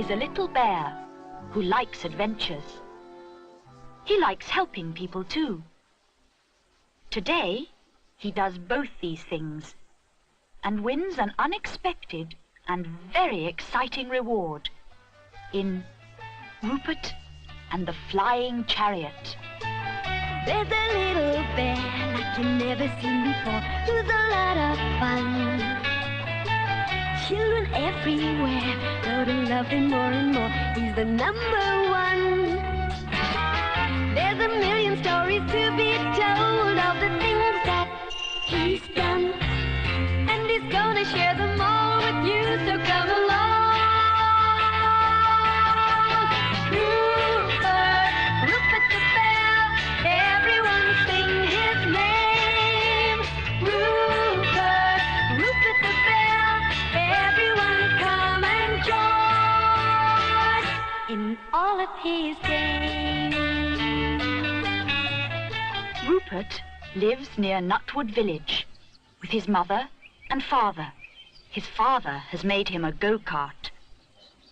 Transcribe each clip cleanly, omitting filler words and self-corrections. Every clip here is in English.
is a little bear who likes adventures. He likes helping people too. Today, he does both these things and wins an unexpected and very exciting reward in Rupert and the Flying Chariot. There's a little bear like you've never seen before, who's a lot of fun. Children everywhere go to love him more and more. He's the number one. There's a million stories to be told of the things that he's done, and he's gonna share them all with you, so come along. Rupert, Rupert the Bear, everyone sing his name. Rupert, Rupert the Bear, everyone come and join in all of his games. Rupert lives near Nutwood Village with his mother and father. His father has made him a go-kart.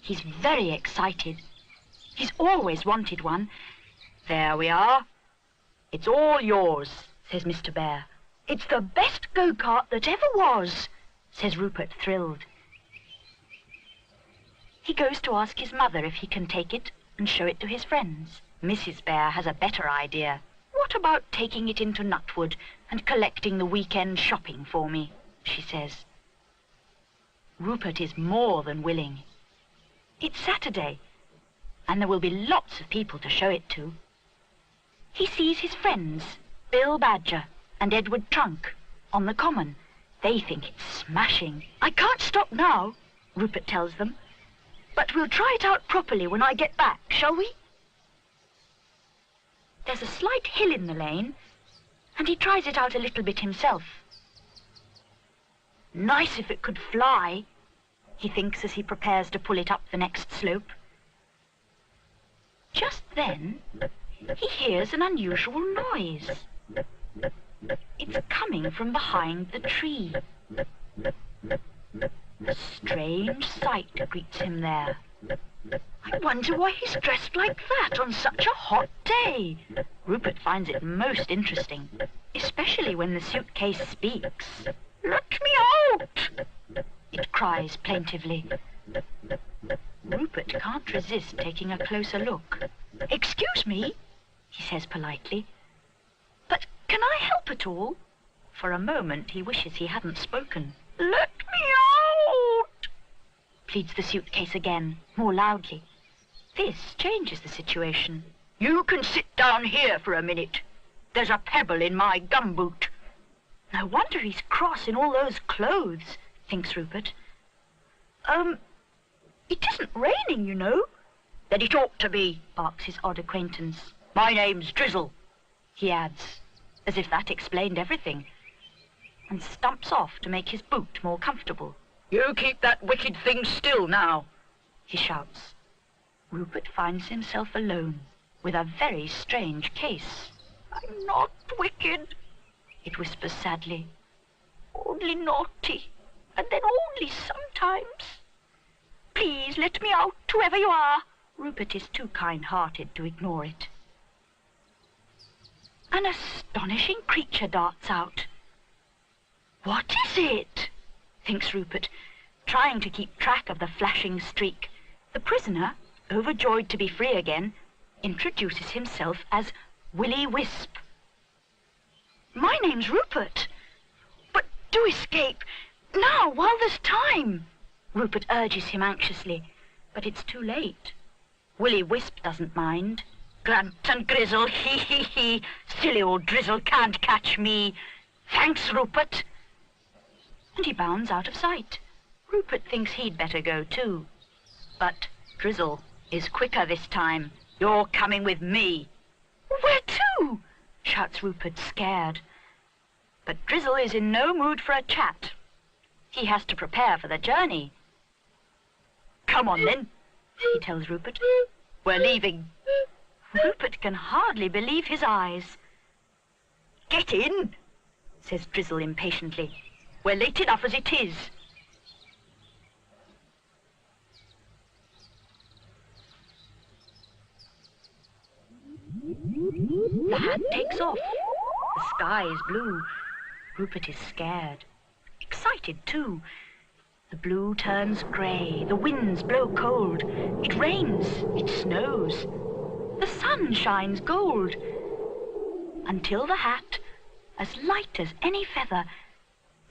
He's very excited. He's always wanted one. There we are. It's all yours, says Mr. Bear. It's the best go-kart that ever was, says Rupert, thrilled. He goes to ask his mother if he can take it and show it to his friends. Mrs. Bear has a better idea. What about taking it into Nutwood and collecting the weekend shopping for me, she says. Rupert is more than willing. It's Saturday, and there will be lots of people to show it to. He sees his friends, Bill Badger and Edward Trunk, on the common. They think it's smashing. I can't stop now, Rupert tells them, but we'll try it out properly when I get back, shall we? There's a slight hill in the lane, and he tries it out a little bit himself. Nice if it could fly, he thinks as he prepares to pull it up the next slope. Just then, he hears an unusual noise. It's coming from behind the tree. A strange sight greets him there. I wonder why he's dressed like that on such a hot day. Rupert finds it most interesting, especially when the suitcase speaks. Let me out! It cries plaintively. Rupert can't resist taking a closer look. Excuse me, he says politely, but can I help at all? For a moment he wishes he hadn't spoken. Let me out! Pleads the suitcase again, more loudly. This changes the situation. You can sit down here for a minute. There's a pebble in my gumboot. No wonder he's cross in all those clothes, thinks Rupert. It isn't raining, you know. Then it ought to be, barks his odd acquaintance. My name's Drizzle, he adds, as if that explained everything, and stumps off to make his boot more comfortable. You keep that wicked thing still now, he shouts. Rupert finds himself alone with a very strange case. I'm not wicked, it whispers sadly. Only naughty, and then only sometimes. Please let me out, whoever you are. Rupert is too kind-hearted to ignore it. An astonishing creature darts out. What is it? Thinks Rupert, trying to keep track of the flashing streak. The prisoner, overjoyed to be free again, introduces himself as Willy Wisp. My name's Rupert, but do escape, now, while there's time. Rupert urges him anxiously, but it's too late. Willy Wisp doesn't mind. Grunt and grizzle, hee hee hee, silly old Drizzle can't catch me. Thanks, Rupert. And he bounds out of sight. Rupert thinks he'd better go too. But Drizzle is quicker this time. You're coming with me. Where to? Shouts Rupert, scared. But Drizzle is in no mood for a chat. He has to prepare for the journey. Come on then, he tells Rupert. We're leaving. Rupert can hardly believe his eyes. Get in, says Drizzle impatiently. We're late enough as it is. The hat takes off. The sky is blue. Rupert is scared. Excited, too. The blue turns grey. The winds blow cold. It rains. It snows. The sun shines gold. Until the hat, as light as any feather,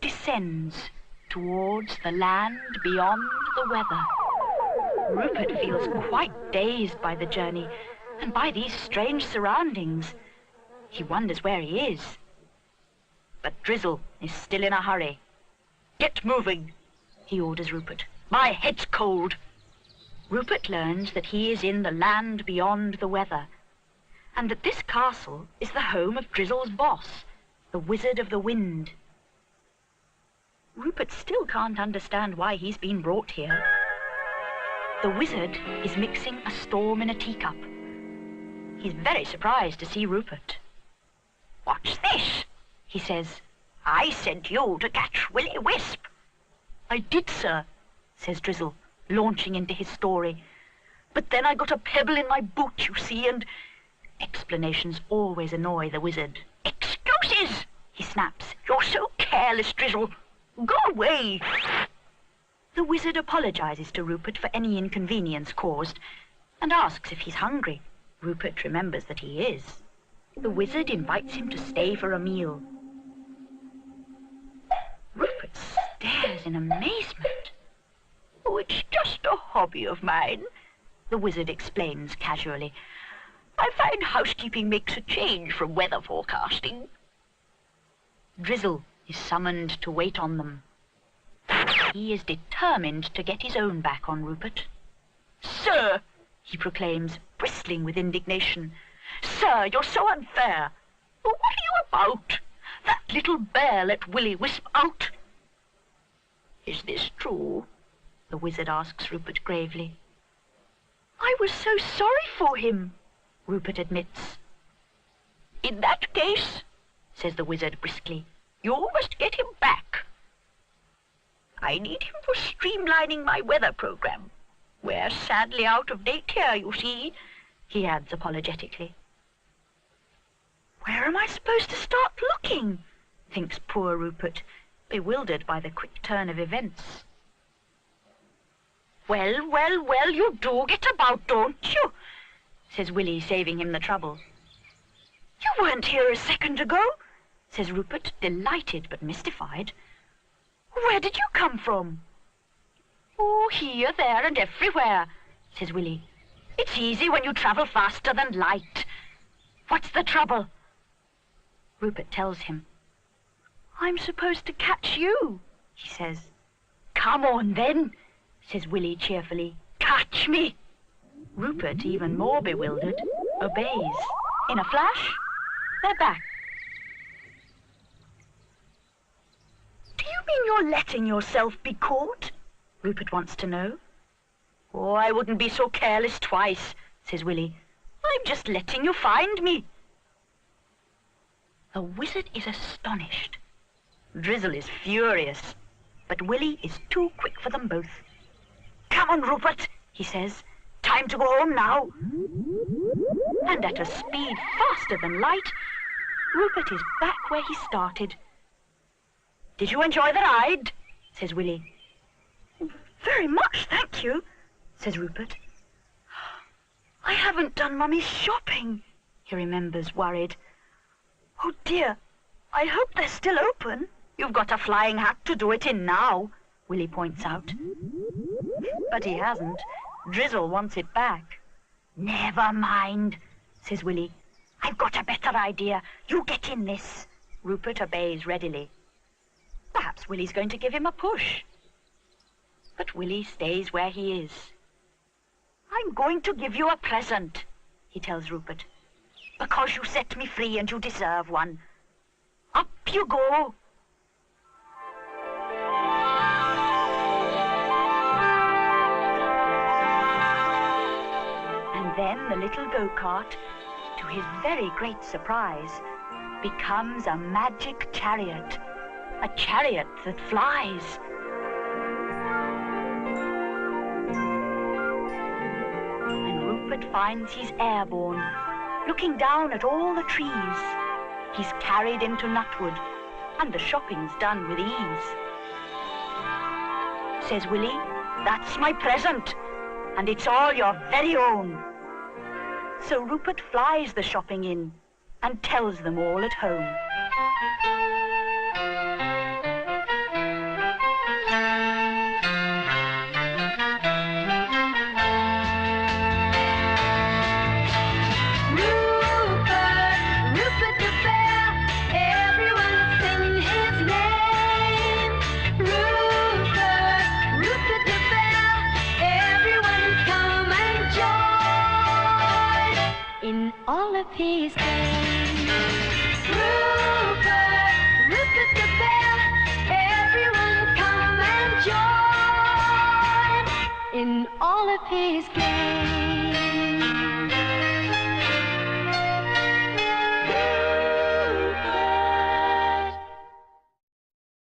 descends towards the land beyond the weather. Rupert feels quite dazed by the journey and by these strange surroundings. He wonders where he is. But Drizzle is still in a hurry. "Get moving," he orders Rupert. "My head's cold." Rupert learns that he is in the land beyond the weather, and that this castle is the home of Drizzle's boss, the Wizard of the Wind. Rupert still can't understand why he's been brought here. The wizard is mixing a storm in a teacup. He's very surprised to see Rupert. "What's this?" he says. "I sent you to catch Willy Wisp." "I did, sir," says Drizzle, launching into his story. "But then I got a pebble in my boot, you see, and—" Explanations always annoy the wizard. "Excuses!" he snaps. "You're so careless, Drizzle. Go away." The wizard apologizes to Rupert for any inconvenience caused and asks if he's hungry. Rupert remembers that he is. The wizard invites him to stay for a meal. Rupert stares in amazement. "Oh, it's just a hobby of mine," the wizard explains casually. "I find housekeeping makes a change from weather forecasting." Drizzle is summoned to wait on them. He is determined to get his own back on Rupert. "Sir," he proclaims, bristling with indignation. "Sir, you're so unfair. What are you about? That little bear let Willy Wisp out." "Is this true?" the wizard asks Rupert gravely. "I was so sorry for him," Rupert admits. "In that case," says the wizard briskly, "you must get him back. I need him for streamlining my weather program. We're sadly out of date here, you see," he adds apologetically. "Where am I supposed to start looking?" thinks poor Rupert, bewildered by the quick turn of events. "Well, well, well, you do get about, don't you?" says Willy, saving him the trouble. "You weren't here a second ago," says Rupert, delighted but mystified. "Where did you come from?" "Oh, here, there, and everywhere," says Willy. "It's easy when you travel faster than light. What's the trouble?" Rupert tells him. "I'm supposed to catch you," he says. "Come on, then," says Willy cheerfully. "Catch me." Rupert, even more bewildered, obeys. In a flash, they're back. "Do you mean you're letting yourself be caught?" Rupert wants to know. "Oh, I wouldn't be so careless twice," says Willy. "I'm just letting you find me." The wizard is astonished. Drizzle is furious, but Willy is too quick for them both. "Come on, Rupert," he says. "Time to go home now." And at a speed faster than light, Rupert is back where he started. "Did you enjoy the ride?" says Willy. "Very much, thank you," says Rupert. "I haven't done Mummy's shopping," he remembers, worried. "Oh dear, I hope they're still open." "You've got a flying hat to do it in now," Willy points out. But he hasn't. Drizzle wants it back. "Never mind," says Willy. "I've got a better idea. You get in this." Rupert obeys readily. Perhaps Willy's going to give him a push. But Willy stays where he is. "I'm going to give you a present," he tells Rupert, "because you set me free and you deserve one. Up you go." And then the little go-kart, to his very great surprise, becomes a magic chariot. A chariot that flies. And Rupert finds he's airborne, looking down at all the trees. He's carried into Nutwood, and the shopping's done with ease. Says Willy, "That's my present, and it's all your very own." So Rupert flies the shopping in and tells them all at home. Rupert the Bear, everyone sing his name. Rupert the Bear, everyone come and join in all of his games. Rupert the Bear, everyone come and join in all of his games.